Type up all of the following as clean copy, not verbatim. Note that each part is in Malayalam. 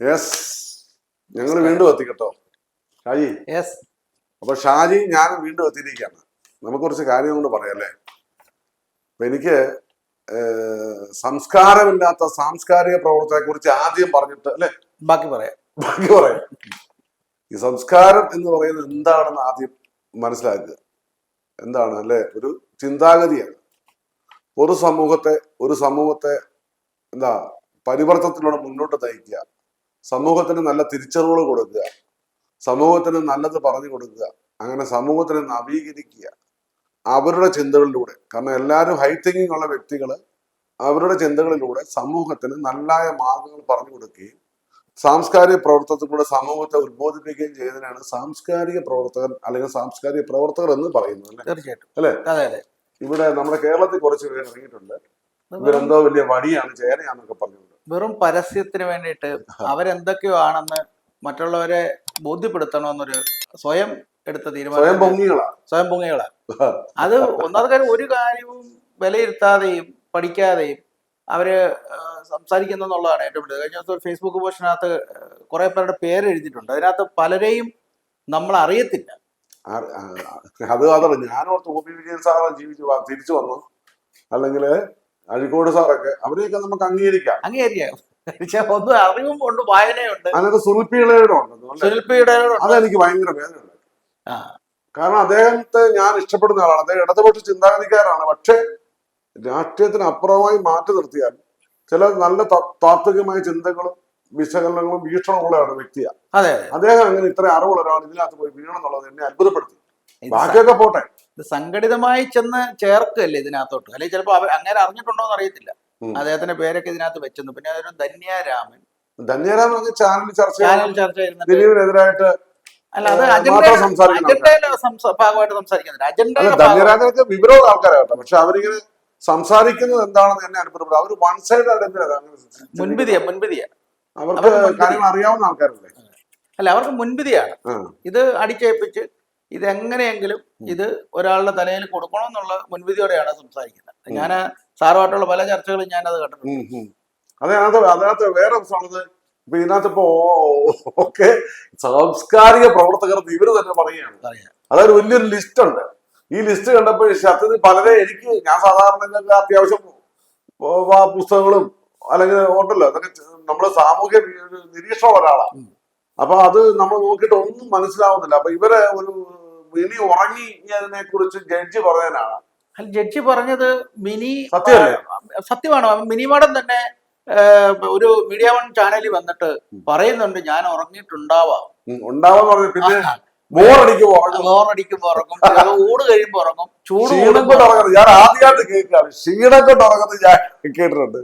യെസ്, ഞങ്ങൾ വീണ്ടും എത്തി കേട്ടോ ഷാജി. യെസ്. അപ്പൊ ഷാജി ഞാനും വീണ്ടും എത്തിയിരിക്കുകയാണ്. നമുക്ക് കുറച്ച് കാര്യം കൊണ്ട് പറയാം അല്ലേ. അപ്പൊ എനിക്ക് സംസ്കാരമില്ലാത്ത സാംസ്കാരിക പ്രവർത്തനത്തെ കുറിച്ച് ആദ്യം പറഞ്ഞിട്ട് അല്ലെ ബാക്കി പറയാം. ഈ സംസ്കാരം എന്ന് പറയുന്നത് എന്താണെന്ന് ആദ്യം മനസ്സിലാക്കുക. എന്താണ് അല്ലെ? ഒരു ചിന്താഗതിയാണ്. ഒരു സമൂഹത്തെ എന്താ പരിവർത്തനത്തിലൂടെ മുന്നോട്ട് നയിക്കുക, സമൂഹത്തിന് നല്ല തിരിച്ചറിവുകൾ കൊടുക്കുക, സമൂഹത്തിന് നല്ലത് പറഞ്ഞു കൊടുക്കുക, അങ്ങനെ സമൂഹത്തിനെ നവീകരിക്കുക അവരുടെ ചിന്തകളിലൂടെ. കാരണം എല്ലാവരും ഹൈ തിങ്കിങ് ഉള്ള വ്യക്തികൾ അവരുടെ ചിന്തകളിലൂടെ സമൂഹത്തിന് നല്ലായ മാർഗങ്ങൾ പറഞ്ഞു കൊടുക്കുകയും സാംസ്കാരിക പ്രവർത്തനത്തിലൂടെ സമൂഹത്തെ ഉദ്ബോധിപ്പിക്കുകയും ചെയ്യുന്നതിനാണ് സാംസ്കാരിക പ്രവർത്തകൻ അല്ലെങ്കിൽ സാംസ്കാരിക പ്രവർത്തകർ എന്ന് പറയുന്നത്. തീർച്ചയായിട്ടും അല്ലെ? അതെ. ഇവിടെ നമ്മുടെ കേരളത്തിൽ കുറച്ച് പേര് ഇറങ്ങിയിട്ടുണ്ട്. ഇവരെന്തോ വലിയ വടിയാണ് ചേനയാന്നൊക്കെ പറഞ്ഞുകൊണ്ട് വെറും പരസ്യത്തിന് വേണ്ടിയിട്ട് അവരെന്തൊക്കെയോ ആണെന്ന് മറ്റുള്ളവരെ ബോധ്യപ്പെടുത്തണമെന്നൊരു സ്വയം എടുത്ത തീരുമാനം. സ്വയം പൊങ്ങികളാ. അത് ഒന്നാമത്തെ കാര്യം, ഒരു കാര്യവും വിലയിരുത്താതെയും പഠിക്കാതെയും അവര് സംസാരിക്കുന്നുള്ളതാണ് ഏറ്റവും വലിയത്. കഴിഞ്ഞ ദിവസം ഒരു ഫേസ്ബുക്ക് പോസ്റ്റിനകത്ത് കുറെ പേരുടെ പേര് എഴുതിയിട്ടുണ്ട്. അതിനകത്ത് പലരെയും നമ്മൾ അറിയത്തില്ല. അത് അതല്ല, ഞാനോർത്ത് ഒ പി വിജയൻ സാറ് തിരിച്ചു വന്നു, അല്ലെങ്കിൽ അഴിക്കോട് സാറൊക്കെ, അവരെയൊക്കെ നമുക്ക് അംഗീകരിക്കാം. ഒന്നും അറിവും ഉണ്ട്, വായനയുണ്ട്. അതിനകത്ത് സുനിൽപിയുടെ അതെനിക്ക് ഭയങ്കര വേദനയുണ്ട്. കാരണം അദ്ദേഹത്തെ ഞാൻ ഇഷ്ടപ്പെടുന്ന ആളാണ്. അദ്ദേഹം ഇടതുപക്ഷ ചിന്താഗതിക്കാരാണ്. പക്ഷെ രാഷ്ട്രീയത്തിന് അപ്പുറമായി മാറ്റി നിർത്തിയാൽ ചില നല്ല താത്വികമായ ചിന്തകളും വിശകലനങ്ങളും വീക്ഷണമുള്ളതാണ് വ്യക്തിയാണ് അദ്ദേഹം. അങ്ങനെ ഇത്ര അറിവുള്ള ഒരാൾ ഇതിനകത്ത് പോയി വീണെന്നുള്ളത് എന്നെ അത്ഭുതപ്പെടുത്തി. ബാക്കിയൊക്കെ പോട്ടെ, ഇത് സംഘടിതമായി ചെന്ന് ചേർക്കല്ലേ ഇതിനകത്തോട്ട്. അല്ലെങ്കിൽ ചിലപ്പോ അവർ അങ്ങനെ അറിഞ്ഞിട്ടുണ്ടോ എന്ന് അറിയത്തില്ല. അദ്ദേഹത്തിന്റെ പേരൊക്കെ ഇതിനകത്ത് വെച്ചെന്നു. പിന്നെ അതൊരു ധന്യരാമൻ ചാനൽ ചർച്ച ദിലീപിനെതിരായിട്ട് അല്ല, അത് അജണ്ടയുടെ ഭാഗമായിട്ട് സംസാരിക്കുന്നില്ല. ധന്യരാജനൊക്കെ വിവരമുള്ള ആൾക്കാരാകട്ടെ, പക്ഷെ അവരിങ്ങനെ സംസാരിക്കുന്നത് എന്താണെന്ന് എന്നെ അത്ഭുതപ്പെടും. അവർ വൺ സൈഡ് മുൻവിധിയാ അവർക്ക് കാര്യങ്ങൾ അറിയാവുന്ന ആൾക്കാരല്ലേ. അല്ല, അവർക്ക് മുൻവിധിയാണ്. ഇത് അടിച്ചേൽപ്പിച്ച് ഇതെങ്ങനെയെങ്കിലും ഇത് ഒരാളുടെ തലയിൽ കൊടുക്കണമെന്നുള്ള മുൻവിധിയോടെയാണ് സംസാരിക്കുന്നത്. ഞാൻ സാറുമായിട്ടുള്ള പല ചർച്ചകളും ഞാനത് കണ്ടിട്ടുണ്ട്. അതിനകത്ത് വേറെ പ്രശ്നമുള്ളത്, ഇപ്പൊ ഇതിനകത്ത് ഇപ്പോ ഒക്കെ സാംസ്കാരിക പ്രവർത്തകർ ഇവര് തന്നെ പറയുകയാണ്. അതായത് വലിയൊരു ലിസ്റ്റ് ഉണ്ട്. ഈ ലിസ്റ്റ് കണ്ടപ്പോൾ സത്യത്തിൽ പലരെ ഞാൻ സാധാരണ അത്യാവശ്യം പുസ്തകങ്ങളും അല്ലെങ്കിൽ ഉണ്ടല്ലോ, അതൊക്കെ നമ്മള് സാമൂഹ്യ നിരീക്ഷണം ഒരാളാണ്. അപ്പൊ അത് നമ്മൾ നോക്കിയിട്ട് ഒന്നും മനസ്സിലാവുന്നില്ല. അപ്പൊ ഇവരെ ഒരു മിനി ഉറങ്ങിയതിനെ കുറിച്ച് ജഡ്ജി പറഞ്ഞതിനാണ്. ജഡ്ജി പറഞ്ഞത് മിനി സത്യമാണോ? മിനി മാഡം തന്നെ ഒരു മീഡിയ വൺ ചാനലിൽ വന്നിട്ട് പറയുന്നുണ്ട്, ഞാൻ ഉറങ്ങിയിട്ടുണ്ടാവാം. പറഞ്ഞു. പിന്നെ ബോറടിക്കുമ്പോ ഉറങ്ങും, ഊട് കഴിയുമ്പോ ഉറങ്ങും, ഉറങ്ങുന്നത് ഞാൻ ആദ്യമായിട്ട് കേൾക്കാണ്. ക്ഷീണം കൊണ്ട് ഉറങ്ങുന്നത് ഞാൻ കേട്ടിട്ടുണ്ട്.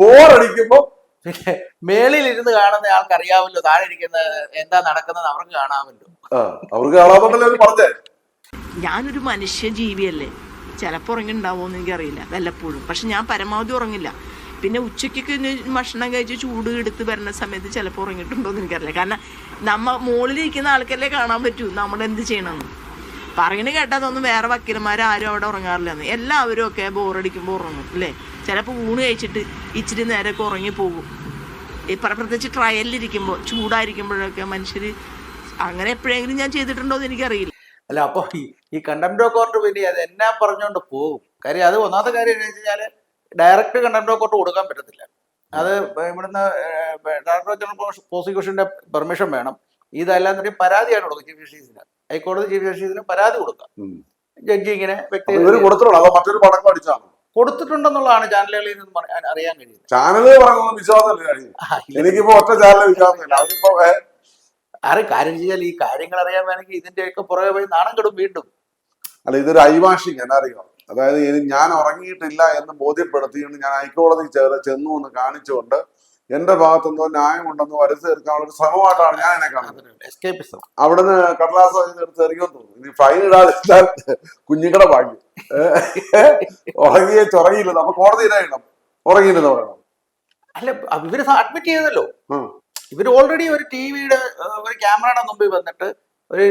ബോറടിക്കുമ്പോ പിന്നെ മേളിൽ ഇരുന്ന് കാണുന്ന ആൾക്ക് അറിയാമല്ലോ താഴെ ഇരിക്കുന്ന എന്താ നടക്കുന്നത് അവർക്ക് കാണാമല്ലോ. പറഞ്ഞേ, ഞാനൊരു മനുഷ്യ ജീവിയല്ലേ, ചിലപ്പോൾ ഉറങ്ങിണ്ടാവോന്ന് എനിക്കറിയില്ല, വല്ലപ്പോഴും. പക്ഷെ ഞാൻ പരമാവധി ഉറങ്ങില്ല. പിന്നെ ഉച്ചയ്ക്കൊക്കെ ഭക്ഷണം കഴിച്ച് ചൂട് എടുത്ത് വരുന്ന സമയത്ത് ചിലപ്പോൾ ഉറങ്ങിയിട്ടുണ്ടോയെന്ന് എനിക്കറിയില്ല. കാരണം മുകളിലിരിക്കുന്ന ആൾക്കല്ലേ കാണാൻ പറ്റൂ നമ്മളെന്ത് ചെയ്യണമെന്ന്. പറയണ കേട്ടാൽ തോന്നും വേറെ വക്കീലന്മാരും അവിടെ ഉറങ്ങാറില്ലെന്ന്. എല്ലാവരും ഒക്കെ ബോറടിക്കുമ്പോൾ ഉറങ്ങും അല്ലേ. ചിലപ്പോൾ ഊണ് കഴിച്ചിട്ട് ഇച്ചിരി നേരമൊക്കെ ഉറങ്ങിപ്പോകും. പ്രത്യേകിച്ച് ട്രയലിലിരിക്കുമ്പോൾ ചൂടായിരിക്കുമ്പോഴൊക്കെ മനുഷ്യർ അങ്ങനെ എപ്പോഴെങ്കിലും ഞാൻ ചെയ്തിട്ടുണ്ടോ എന്ന് എനിക്കറിയില്ല. അല്ല, അപ്പൊ ഈ കണ്ടംപ്റ്റ് ഓഫ് കോർട്ട് പിന്നെ അത് എന്നാ പറഞ്ഞുകൊണ്ട് പോകും. കാര്യം അത് ഒന്നാമത്തെ കാര്യം എന്താ വെച്ച് കഴിഞ്ഞാൽ ഡയറക്റ്റ് കണ്ടംപ്റ്റ് ഓഫ് കോർട്ട് കൊടുക്കാൻ പറ്റത്തില്ല. അത് ഇവിടുന്ന് ഡയറക്ടർ ജനറൽ പ്രോസിക്യൂഷന്റെ പെർമിഷൻ വേണം. ഇതല്ലാന്നുണ്ടെങ്കിൽ പരാതിയാണ് കൊടുക്കുക ചീഫ് ജസ്റ്റിസിന്. ഹൈക്കോടതി ചീഫ് ജസ്റ്റിസിന് പരാതി കൊടുക്കാം. ജഡ്ജി ഇങ്ങനെ കൊടുത്തിട്ടുണ്ടെന്നുള്ളതാണ് ചാനലുകളിൽ നിന്ന് അറിയാൻ കഴിയുന്നത്. കാര്യം ചെയ്യാൽ ഈ കാര്യങ്ങൾ അറിയാൻ വേണമെങ്കിൽ ഇതിന്റെയൊക്കെ പുറകെ പോയി നാണം കെടും വീണ്ടും. അല്ല, ഇതൊരു ഐവാഷിങ് എന്നറിയാം. അതായത് ഞാൻ ഉറങ്ങിയിട്ടില്ല എന്ന് ബോധ്യപ്പെടുത്തിയിട്ട് ഞാൻ ഹൈക്കോടതി ചെന്നു എന്ന് കാണിച്ചുകൊണ്ട് എന്റെ ഭാഗത്തുനിന്നോ ന്യായമുണ്ടെന്നോ വരുത്തി തീർക്കാനുള്ള ഒരു ശ്രമമായിട്ടാണ് ഞാൻ എന്നെ കാണുന്നത്. അവിടുന്ന് കടലാസ് എടുത്ത് എറിയുമെന്ന് തോന്നുന്നു. ഇനി ഫൈൻ ഇടാതിരുന്നാൽ കുഞ്ഞുങ്ങളുടെ ഭാഗ്യം. ഉറങ്ങിയില്ല, നമ്മൾ കോടതിയിലായിടണം. ഉറങ്ങിയില്ലെന്ന് പറയണം. അല്ല, ഇവര് അഡ്മിറ്റ് ചെയ്തല്ലോ. ഇവര് ഓൾറെഡി ഒരു ടിവിയുടെ ഒരു ക്യാമറയുടെ മുമ്പിൽ വന്നിട്ട് ഒരു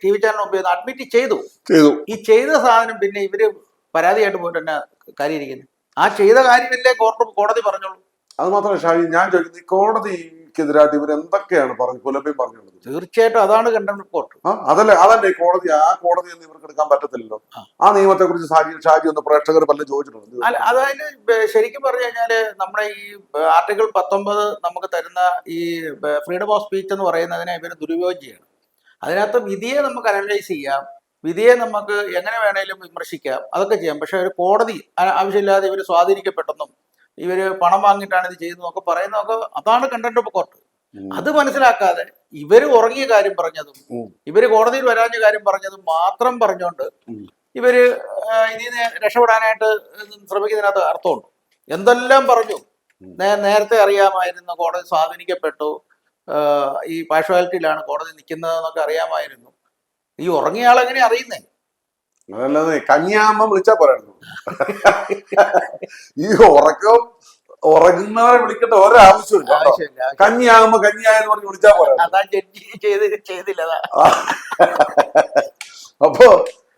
ടി വി ചാനൽ മുമ്പിൽ അഡ്മിറ്റ് ചെയ്തു. ഈ ചെയ്ത സാധനം പിന്നെ ഇവര് പരാതിയായിട്ട് പോയിട്ട് തന്നെ കാര്യം ഇരിക്കുന്നത്. ആ ചെയ്ത കാര്യമല്ലേ കോടതി പറഞ്ഞോളൂ. അത് മാത്രമല്ല ഷാജി, ഞാൻ ചോദിക്കുന്നത്, കോടതി ഡിജിപിക്കെതിരായിട്ട് ഇവർ എന്തൊക്കെയാണ് പറഞ്ഞു കുലബയും പറഞ്ഞത്? തീർച്ചയായിട്ടും അതാണ് കണ്ടംപ്റ്റ് റിപ്പോർട്ട്. അതല്ലേ കോടതി, ആ കോടതിയിൽ നിന്ന് ഇവർക്ക് എടുക്കാൻ പറ്റത്തില്ലല്ലോ. ആ നിയമത്തെ കുറിച്ച് ഷാജി ഒന്ന് പ്രേക്ഷകർ പലരും ചോദിച്ചിട്ടുണ്ട്. അല്ല, അതായത് ശരിക്കും പറഞ്ഞു കഴിഞ്ഞാല് നമ്മുടെ ഈ ആർട്ടിക്കിൾ 19 നമുക്ക് തരുന്ന ഈ ഫ്രീഡം ഓഫ് സ്പീച്ച് എന്ന് പറയുന്നതിനെ ഇവർ ദുരുപയോഗം ചെയ്യണം. അതിനകത്ത് വിധിയെ നമുക്ക് അനലൈസ് ചെയ്യാം, വിധിയെ നമുക്ക് എങ്ങനെ വേണേലും വിമർശിക്കാം, അതൊക്കെ ചെയ്യാം. പക്ഷെ ഒരു കോടതി ആവശ്യമില്ലാതെ ഇവർ സ്വാധീനിക്കപ്പെട്ടെന്നും ഇവര് പണം വാങ്ങിയിട്ടാണ് ഇത് ചെയ്യുന്നതൊക്കെ പറയുന്നതൊക്കെ അതാണ് കണ്ടംപ്റ്റ് ഓഫ് കോർട്ട്. അത് മനസ്സിലാക്കാതെ ഇവര് ഉറങ്ങിയ കാര്യം പറഞ്ഞതും ഇവര് കോടതിയിൽ വരാഞ്ഞ കാര്യം പറഞ്ഞതും മാത്രം പറഞ്ഞുകൊണ്ട് ഇവര് ഇതിൽ നിന്ന് രക്ഷപ്പെടാനായിട്ട് ശ്രമിക്കുന്നതിനകത്ത് അർത്ഥമുണ്ട്. എന്തെല്ലാം പറഞ്ഞു, നേരത്തെ അറിയാമായിരുന്നു കോടതി സ്വാധീനിക്കപ്പെട്ടു, ഈ പാർഷ്വാലിറ്റിയിലാണ് കോടതി നിൽക്കുന്നത് എന്നൊക്കെ അറിയാമായിരുന്നു. ഈ ഉറങ്ങിയ ആളെങ്ങനെ അറിയുന്നേ? അതല്ലാതെ കന്യാകുമ്പം വിളിച്ചാ പോരായിരുന്നു. ഈ ഉറങ്ങുന്നവരെ വിളിക്കേണ്ട ഒരാവശ്യമില്ല. കന്യാകുമ്പോ കന്യായെന്ന് പറഞ്ഞ് വിളിച്ചാ പോരാ. ചെയ്തില്ല. അപ്പൊ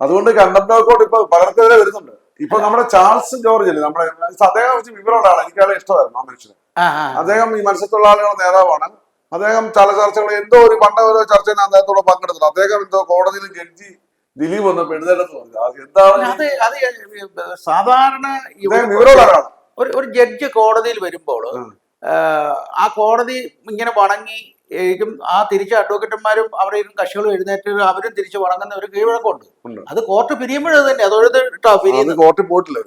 അതുകൊണ്ട് കണ്ടംപ്റ്റ് ഓഫ് കോർട്ട് ഇപ്പൊ പകർക്കെതിരെ വരുന്നുണ്ട്. ഇപ്പൊ നമ്മുടെ ചാൾസ് ജോർജ് അല്ലേ, നമ്മുടെ അദ്ദേഹം വെച്ച് വിവരമുള്ളതാണ്. എനിക്ക് അയാളെ ഇഷ്ടമായിരുന്നു ആ മനുഷ്യന്. അദ്ദേഹം ഈ മത്സ്യത്തൊഴിലാളികളുടെ നേതാവാണ്. അദ്ദേഹം ചില ചർച്ചകൾ എന്തോ ഒരു ഓരോ ചർച്ചയിൽ അദ്ദേഹത്തോട് പങ്കെടുത്തിട്ടുണ്ട്. അദ്ദേഹം എന്തോ കോടതിയിൽ ജഡ്ജി ദിലീപ് വന്നപ്പോ എഴുതേണ്ടത് എന്താണ് സാധാരണ വിവരമുള്ളതാണ്. ഒരു ജഡ്ജ് കോടതിയിൽ വരുമ്പോൾ ആ കോടതി ഇങ്ങനെ വണങ്ങി ആ തിരിച്ച് അഡ്വക്കേറ്റന്മാരും അവരുടെ കക്ഷികളും എഴുന്നേറ്റ് അവരും തിരിച്ച് വണങ്ങുന്ന ഒരു കീഴ്വഴക്കമുണ്ട്. അത് കോർട്ട് പിരിയുമ്പോഴത് തന്നെ അത് കോർട്ടിൽ പോയിട്ടില്ല.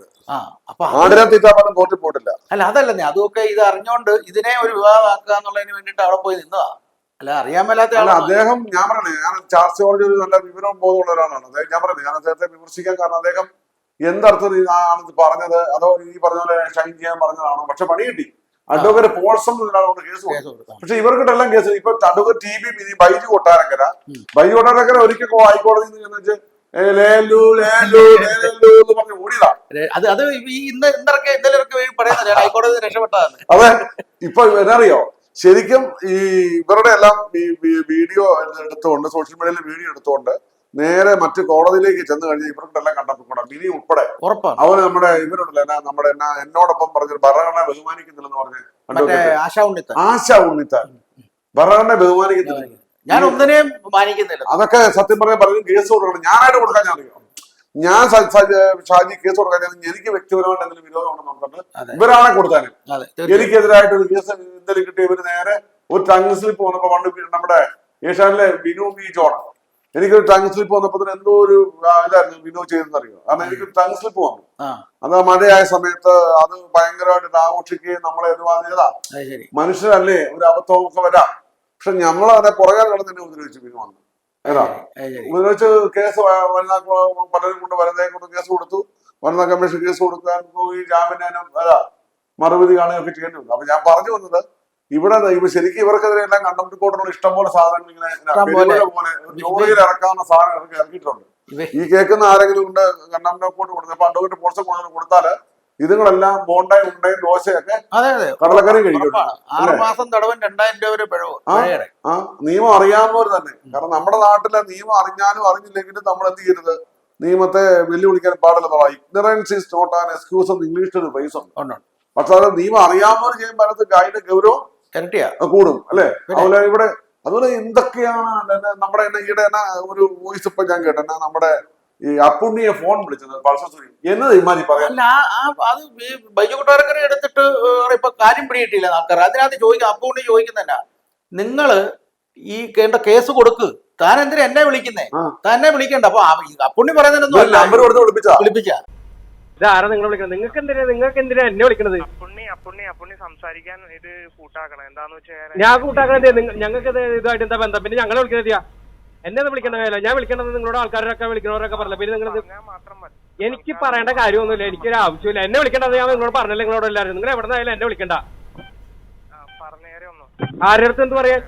കോർട്ടിൽ പോയിട്ടില്ല. അല്ല, അതല്ലേ അതൊക്കെ ഇത് അറിഞ്ഞോണ്ട് ഇതിനെ ഒരു വിവാദമാക്കുക എന്നുള്ളതിന് വേണ്ടിട്ട് അവിടെ പോയി നിന്നതാ. അല്ല, അറിയാൻ മേലാത്ത അദ്ദേഹം. ഞാൻ പറഞ്ഞേ, ഞാൻ ചാൾസ് ജോർജ് ഒരു നല്ല വിവരം ബോധമുള്ള ഒരാളാണ്. ഞാൻ പറഞ്ഞത്, ഞാൻ അദ്ദേഹത്തെ വിമർശിക്കാൻ കാരണം അദ്ദേഹം എന്തർത്ഥത്തിൽ ആണ് പറഞ്ഞത്, അതോ ഈ പറഞ്ഞ പോലെ ഷൈൻ ചെയ്യാൻ പറഞ്ഞതാണോ? പക്ഷെ പണി കിട്ടി. അഡ്വക്കേറ്റ് പോൾസം എന്നൊരാളോട് കേസ് കൊടുത്തു. പക്ഷെ ഇവർക്കിട്ടെല്ലാം കേസ്. ഇപ്പൊ അഡ്വക്കേറ്റ് TB ബൈജു കൊട്ടാരക്കര ഒരിക്കൽ ഹൈക്കോടതിയിൽ നിന്ന് വെച്ച് പറഞ്ഞ് ഓടിയതാ. അതെ. ഇപ്പൊ എന്നറിയോ, ശരിക്കും ഈ ഇവരുടെ എല്ലാം വീഡിയോ എടുത്തുകൊണ്ട് സോഷ്യൽ മീഡിയയിൽ വീഡിയോ എടുത്തുകൊണ്ട് നേരെ മറ്റു കോടതിയിലേക്ക് ചെന്ന് കഴിഞ്ഞാൽ ഇവർക്കെല്ലാം കണ്ടപ്പോൾ മിനി ഉൾപ്പെടെ അവന് നമ്മുടെ ഇവരുണ്ടല്ലോ, നമ്മുടെ എന്നോടൊപ്പം പറഞ്ഞൊരു ഭരണഘടന ബഹുമാനിക്കുന്നില്ലെന്ന് പറഞ്ഞ് ആശാ ഉണ്ണിത്താൻ ഭരണഘടന ബഹുമാനിക്കുന്നില്ല, ഞാൻ ഒന്നിനെയും മാനിക്കുന്നില്ല. അതൊക്കെ സത്യം പറയാൻ പലരും കേസ് കൊടുക്കണം. ഞാനായിട്ട് കൊടുക്കാൻ ഞാൻ അറിയാം. ഞാൻ ഷാജി കേസ് കൊടുക്കാൻ എനിക്ക് വ്യക്തിപരമായിട്ട് എന്തെങ്കിലും വിരോധമുണ്ടെന്ന് പറഞ്ഞിട്ട് ഇവരാണെ കൊടുത്താനും എനിക്കെതിരായിട്ട് ഒരു കേസ് എന്തെങ്കിലും കിട്ടിയ ഇവര് നേരെ ഒരു ടങ് സ്ലിപ്പ് വന്നപ്പോ നമ്മുടെ ഏഷ്യാനിലെ ബിനു ബി ജോൺ എനിക്കൊരു ടങ് സ്ലിപ്പ് വന്നപ്പോ എന്തോ ഒരു ഇതായിരുന്നു ബിനു ചെയ്തെന്നറിയോ. കാരണം എനിക്കൊരു ടങ് സ്ലിപ്പ് വന്നു. അത് മഴയായ സമയത്ത് അത് ഭയങ്കരമായിട്ട് ആഘോഷിക്കുകയും നമ്മളെ ഒരുപാട് മനുഷ്യരല്ലേ, ഒരു അബദ്ധമൊക്കെ വരാം. പക്ഷെ നമ്മളതിനെ പുറകെ കിടന്ന് തന്നെ ഉപദ്രവിച്ചു. ബിനു വന്നു ഉപദ്രവിച്ച് കേസ് പലരും കൊണ്ട് വനിതയെ കൊണ്ട് കേസ് കൊടുത്തു. വനിതാ കമ്മീഷൻ കേസ് കൊടുക്കാൻ പോയി, ജാമ്യാനും മറുപടി കാണുകയൊക്കെ ചെയ്യേണ്ടി വന്നു. അപ്പൊ ഞാൻ പറഞ്ഞു വന്നത്, ഇവിടെ ശരിക്കും ഇവർക്കെതിരെ എല്ലാം കണ്ടംപ്റ്റ് കോർട്ടിനുള്ള ഇഷ്ടംപോലെ സാധനങ്ങൾ ഇങ്ങനെ പോലെ ജോലിയിൽ ഇറക്കാവുന്ന സാധനങ്ങൾ ഇറക്കിയിട്ടുണ്ട്. ഈ കേൾക്കുന്ന ആരെങ്കിലും ഉണ്ട് കണ്ടംപ്റ്റ് കോർട്ട് കൊടുത്തത്, അപ്പൊ അഡ്വക്കേറ്റ് പോൾസം കൊടുത്താല് ഇതുങ്ങളെല്ലാം ബോണ്ടായി ഉണ്ടയും ദോശയൊക്കെ കടലക്കറി കഴിക്കും. 6 മാസം തടവും 2000 രൂപ വരെ പിഴവ്. നിയമം അറിയാവുന്നവർ തന്നെ. കാരണം നമ്മുടെ നാട്ടിലെ നിയമം അറിഞ്ഞാലും അറിഞ്ഞില്ലെങ്കിലും നമ്മൾ എന്ത് ചെയ്യരുത്, നിയമത്തെ വെല്ലുവിളിക്കാൻ പാടില്ലെന്നുള്ള ignorance is not an excuse എന്ന് ഇംഗ്ലീഷിൽ ഒരു പൈസ ഉണ്ട്. പക്ഷെ അത് നിയമം അറിയാവുന്നവർ ചെയ്യുമ്പോൾ അതിന്റെ ഗൗരവം കൂടും അല്ലെ. അതുപോലെ ഇവിടെ അതുപോലെ എന്തൊക്കെയാണ് നമ്മുടെ ഈടെ തന്നെ ഒരു വോയിസ് ഇപ്പൊ ഞാൻ കേട്ടെ, നമ്മുടെ ഈ അപ്പുണ്ണിയെ ഫോൺ വിളിച്ചത് പൾസറി എന്നത് ഇമാരി പറയാം. അത് ബൈജു കൊട്ടാരക്കര എടുത്തിട്ട് ഇപ്പൊ കാര്യം പിടിയിട്ടില്ല ആൾക്കാർ. അതിനകത്ത് ചോദിക്കാം, അപ്പുണ്ണി ചോദിക്കുന്നതന്നെ, നിങ്ങള് ഈ കേസ് കൊടുക്ക്, താൻ എന്തിനാ എന്നെ വിളിക്കുന്നേ, തന്നെ വിളിക്കണ്ട. അപ്പൊ അപ്പുണ്ണി പറയുന്നതിനൊന്നും നമ്പർ കൊടുത്ത് വിളിപ്പിച്ച ഇതാരാ നിങ്ങൾ വിളിക്കുന്നത്? നിങ്ങൾക്ക് എന്തിനാ എന്നെ വിളിക്കണത്? അപ്പുണ്ണി സംസാരിക്കാൻ ഇത് കൂട്ടാക്കണം. എന്താന്ന് വെച്ചാൽ ഞാൻ കൂട്ടാക്കണത് ഞങ്ങൾക്ക് ഇതായിട്ട് എന്താ ബന്ധം? പിന്നെ ഞങ്ങളെ വിളിക്കുന്നതിയാ എന്നെ വിളിക്കേണ്ട കാര്യമില്ല. ഞാൻ വിളിക്കേണ്ടത് നിങ്ങളുടെ ആൾക്കാരൊക്കെ വിളിക്കണവരൊക്കെ പറഞ്ഞില്ല. പിന്നെ നിങ്ങൾ എനിക്ക് പറയേണ്ട കാര്യമൊന്നുമില്ല, എനിക്കൊരു ആവശ്യമില്ല. എന്നെ വിളിക്കേണ്ടത് ഞാൻ നിങ്ങളോട് പറഞ്ഞില്ല. നിങ്ങളോട് എല്ലാവരും നിങ്ങൾ എവിടെ നിന്നായാലും എന്നെ വിളിക്കണ്ട. ആരുടെ അടുത്ത് എന്ത് പറയാൻ?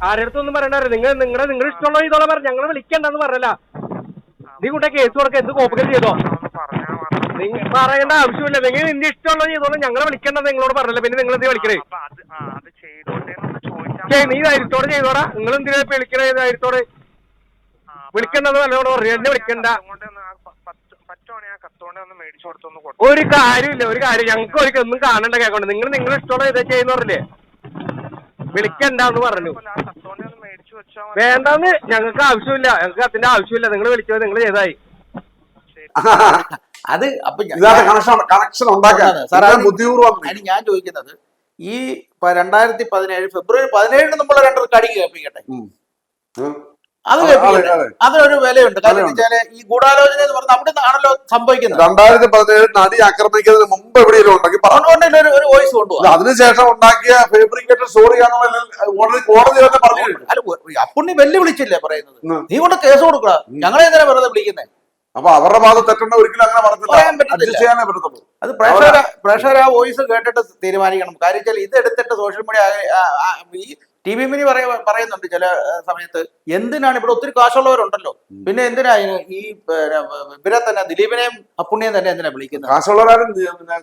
ആരുടെ അടുത്തൊന്നും പറയണ്ടായിരുന്നു. നിങ്ങളുടെ ഇഷ്ടമുള്ള ഇതോളം പറഞ്ഞു. ഞങ്ങൾ വിളിക്കണ്ടെന്ന് പറഞ്ഞല്ല. നീ കൂടെ കേസ് കൊടുക്കുക, എന്ത് കോപ്പുകൾ ചെയ്തോ പറയേണ്ട ആവശ്യമില്ല. നിങ്ങൾ നിന്റെ ഇഷ്ടമുള്ള ചെയ്തോളൂ, ഞങ്ങളെ വിളിക്കേണ്ടത് നിങ്ങളോട് പറഞ്ഞില്ല. പിന്നെ നിങ്ങൾ എന്ത് വിളിക്കണേ? നീ ധൈര്യത്തോടെ ചെയ്തോടാ. നിങ്ങൾ എന്തിനാ വിളിക്കണേ? ധൈര്യത്തോടെ വിളിക്കേണ്ടത് നല്ലോണം പറയാം. എന്നെ വിളിക്കണ്ട. ഒരു കാര്യമില്ല, ഒരു കാര്യം ഞങ്ങൾക്ക് ഒരിക്കലും ഒന്നും കാണണ്ട കേൾക്കണ്ട. നിങ്ങൾ ഇഷ്ടമുള്ള ഇതേ ചെയ്യുന്ന പറഞ്ഞില്ലേ? വിളിക്കണ്ടെന്ന് പറഞ്ഞു. സത്തോനെ ഒന്ന് മേടിച്ചു വെച്ചാൽ മതി. വേണ്ടെന്ന് ഞങ്ങൾക്ക് ആവശ്യമില്ല, ഞങ്ങൾക്ക് അതിന്റെ ആവശ്യമില്ല. നിങ്ങൾ വിളിച്ചത് നിങ്ങൾ ചെയ്തായി. അത് അപ്പൊ കണക്ഷൻ ഉണ്ടാക്കാൻ ബുദ്ധിപൂർവ്വം. അതിന് ഞാൻ ചോദിക്കുന്നത്, ഈ 2017 ഫെബ്രുവരി 17 നമ്മളെ 2 റെക്കോർഡിങ് കേൾപ്പിക്കട്ടെ, അത് കേൾപ്പിക്കട്ടെ. അതിനൊരു വിലയുണ്ട്. കാരണം വെച്ചാല് ഈ ഗൂഢാലോചന എന്ന് പറഞ്ഞാൽ അവിടെ നിന്നാണല്ലോ സംഭവിക്കുന്നത്. 2017 നടി ആക്രമിക്കുന്നതിന് മുമ്പ് എവിടെയെങ്കിലും ഉണ്ടെങ്കിൽ ഒരു വോയിസ് കൊണ്ടുപോകും. അതിനുശേഷം ഉണ്ടാക്കിയ ഫേബ്രിക്കേറ്റഡ് സ്റ്റോറിയാണെന്ന് ഓൾറെഡി കോടതി തന്നെ പറഞ്ഞു. അല്ല, അപ്പുണ്ണി വെല്ലുവിളിച്ചില്ലേ പറയുന്നത്, നീ കൊണ്ട് കേസ് കൊടുക്കുക, ഞങ്ങളെ എന്തിനാ വെറുതെ വിളിക്കുന്നത്? അപ്പൊ അവരുടെ ഭാഗത്ത് തെറ്റേണ്ട ഒരിക്കലും അങ്ങനെ പറയാൻ പറ്റത്തുള്ളൂ. അത് പ്രേക്ഷകർ ആ വോയിസ് കേട്ടിട്ട് തീരുമാനിക്കണം. കാര്യം വെച്ചാൽ ഇത് എടുത്തിട്ട് സോഷ്യൽ മീഡിയ ഈ TV മിനി പറയുന്നുണ്ട് ചില സമയത്ത്, എന്തിനാണ് ഇവിടെ ഒത്തിരി കാശുള്ളവരുണ്ടല്ലോ, പിന്നെ എന്തിനാ ഈ ഇവരെ തന്നെ ദിലീപിനെയും അപ്പുണ്ണിയും തന്നെ എന്തിനാ വിളിക്കുന്നത്? കാശുള്ളവരും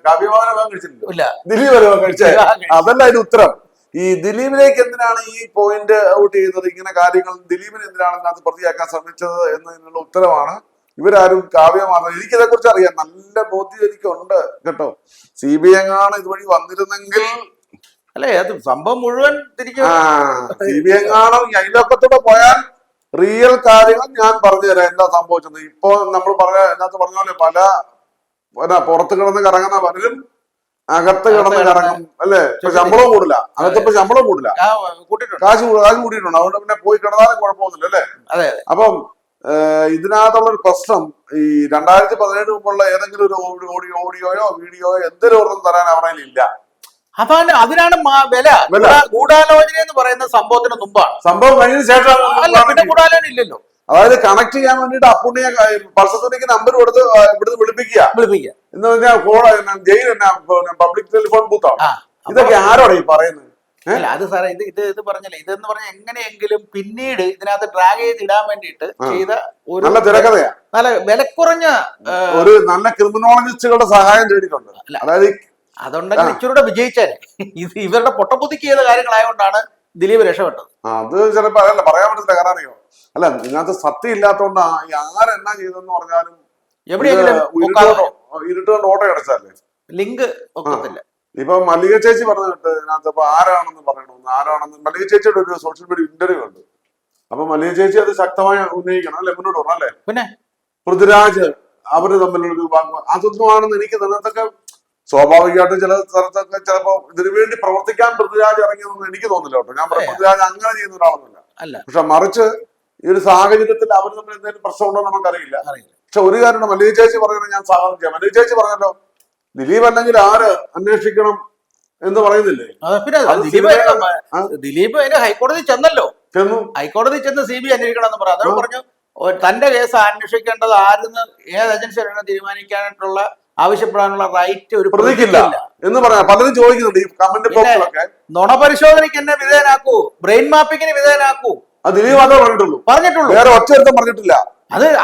കാവ്യമാനം കഴിച്ചിട്ടില്ല, ഇല്ല ദിലീപ് കഴിച്ചേ. അതല്ല അതിന് ഉത്തരം. ഈ ദിലീപിലേക്ക് എന്തിനാണ് ഈ പോയിന്റ് ഔട്ട് ചെയ്യുന്നത്, ഇങ്ങനെ കാര്യങ്ങൾ ദിലീപിനെ എന്തിനാണ് അതിനകത്ത് പ്രതിയാക്കാൻ ശ്രമിച്ചത് എന്നതിനുള്ള ഉത്തരമാണ്. ഇവരാരും കാവ്യമാർന്ന, എനിക്കിതെ കുറിച്ച് അറിയാം, നല്ല ബോധ്യം എനിക്കുണ്ട് കേട്ടോ. CBI എങ്ങാണ് ഇതുവഴി വന്നിരുന്നെങ്കിൽ, അല്ലേ, അത് സംഭവം മുഴുവൻ തിരിച്ചു CBI എങ്ങാണോ അയൽവക്കത്തൂടെ പോയാൽ റിയൽ കാര്യങ്ങൾ ഞാൻ പറഞ്ഞു തരാം എന്താ സംഭവിച്ചത്. ഇപ്പൊ നമ്മൾ അതിനകത്ത് പറഞ്ഞ പോലെ പല പുറത്ത് കിടന്ന് കറങ്ങുന്ന പലരും അകത്ത് കിടന്ന് കറങ്ങും, അല്ലേ? ഇപ്പൊ ശമ്പളവും കൂടില്ല, അകത്തിപ്പോ ശമ്പളം കൂടില്ല, കാശ് കൂട്ടിയിട്ടുണ്ട്. അതുകൊണ്ട് പിന്നെ പോയി കിടന്നാലും കുഴപ്പമൊന്നുമില്ല, അല്ലേ? അതെ. അപ്പം ഇതിനകത്തുള്ള ഒരു പ്രശ്നം, ഈ 2017 മുമ്പുള്ള ഏതെങ്കിലും ഒരു ഓഡിയോയോ വീഡിയോയോ എന്തെങ്കിലും ഒന്നും തരാൻ അവരുടെ ഇല്ല. അതാണ്, അതിനാണ് വില. ഗൂഢാലോചന എന്ന് പറയുന്ന സംഭവത്തിന് മുമ്പാണ്, സംഭവം കഴിഞ്ഞതിന് ശേഷം പിന്നെ ഗൂഢാലോചന ഇല്ലല്ലോ. അതായത് കണക്ട് ചെയ്യാൻ വേണ്ടിട്ട് അപ്പുണ്ണിയെ പൾസറിലേക്ക് നമ്പർ കൊടുത്ത് ഇവിടുന്ന് വിളിപ്പിക്കുക എന്ന് പറഞ്ഞാൽ ജയിൽ പബ്ലിക് ടെലിഫോൺ ബൂത്താണ്. ഇതൊക്കെ ആരോടെ ഈ പറയുന്നത്? അല്ല, അത് സാറേ, ഇത് പറഞ്ഞല്ലേ, ഇതെന്ന് പറഞ്ഞാൽ എങ്ങനെയെങ്കിലും പിന്നീട് ഇതിനകത്ത് ഡ്രാഗ് ചെയ്ത് ഇടാൻ വേണ്ടിയിട്ട് ചെയ്ത ഒരു നല്ല തിരക്കഥയാ, നല്ല വിലക്കുറഞ്ഞ ഒരു നല്ല ക്രിമിനോളജിസ്റ്റുകളുടെ സഹായം തേടിയിട്ടുണ്ട്. അതായത് അതുണ്ടെങ്കിൽ ഇച്ചിരൂടെ വിജയിച്ചാൽ. ഇവരുടെ പൊട്ടപ്പുതിക്ക് ചെയ്ത കാര്യങ്ങളായതുകൊണ്ടാണ് ദിലീപ് രക്ഷപ്പെട്ടത്. അത് ചിലപ്പോ അതല്ല പറയാൻ പറ്റത്തില്ല. കാരണം അറിയോ, അല്ല, ഇതിനകത്ത് സത്യം ഇല്ലാത്തോണ്ട് ആരെന്നാ ചെയ്തെന്ന് പറഞ്ഞാലും എവിടെയെങ്കിലും ഇരുട്ടുകൊണ്ട് ഓട്ടോ അടച്ചാലേ ലിങ്ക് ഒക്കത്തില്ല. ഇപ്പൊ മല്ലിക ചേച്ചി പറഞ്ഞിട്ട് ഇതിനകത്ത് ഇപ്പൊ ആരാണെന്ന് മല്ലിക ചേച്ചിയുടെ ഒരു സോഷ്യൽ മീഡിയ ഇന്റർവ്യൂ ഉണ്ട്. അപ്പൊ മല്ലിക ചേച്ചി അത് ശക്തമായി ഉന്നയിക്കണം, അല്ലെ? മുന്നോട്ട് പറഞ്ഞു, അല്ലേ? പിന്നെ പൃഥ്വിരാജ് അവര് തമ്മിലൊരു അതൊന്നും ആണെന്ന് എനിക്ക് ഇതിനകത്തൊക്കെ സ്വാഭാവികമായിട്ടും ചില സ്ഥലത്തൊക്കെ ചിലപ്പോ ഇതിനു വേണ്ടി പ്രവർത്തിക്കാൻ പൃഥ്വിരാജ് ഇറങ്ങിയതൊന്നും എനിക്ക് തോന്നില്ല കേട്ടോ. ഞാൻ പറയാം, പൃഥ്വിരാജ് അങ്ങനെ ചെയ്യുന്ന ഒരാളൊന്നുമില്ല. പക്ഷെ മറിച്ച് ഈ ഒരു സാഹചര്യത്തിൽ അവർ തമ്മിൽ എന്തെങ്കിലും പ്രശ്നമുണ്ടോ നമുക്കറിയില്ല. പക്ഷെ ഒരു കാര്യം മല്ലിക ചേച്ചി പറയുന്നത് ഞാൻ സ്വാഗതം ചെയ്യാം. മല്ലിക ചേച്ചി പറഞ്ഞല്ലോ, ദിലീപ് അല്ലെങ്കിൽ ആര് അന്വേഷിക്കണം എന്ന് പറയുന്നില്ലേ? ദിലീപ് അതിന് ഹൈക്കോടതി ചെന്നല്ലോ, ഹൈക്കോടതി ചെന്ന് CBI അന്വേഷിക്കണം എന്ന് പറഞ്ഞു. അതോട് പറഞ്ഞു തന്റെ കേസ് അന്വേഷിക്കേണ്ടത് ആരെന്ന് ഏത് ഏജൻസിയാണ് തീരുമാനിക്കാനായിട്ടുള്ള ആവശ്യപ്പെടാനുള്ള റൈറ്റ് ഒരു പ്രതിക്കില്ല എന്ന് പറയാം. പലരും ചോദിക്കുന്നുണ്ട് ഈ കമന്റ് ബോക്സിലൊക്കെ. നുണ പരിശോധനയ്ക്ക് എന്നെ വിധേയനാക്കൂ, ബ്രെയിൻ മാപ്പിങ്ങിന് വിധേയനാക്കൂ. അത് ദിലീപ് അതേ പറഞ്ഞിട്ടുള്ളൂ, വേറെ ഒറ്റ പറഞ്ഞിട്ടില്ല.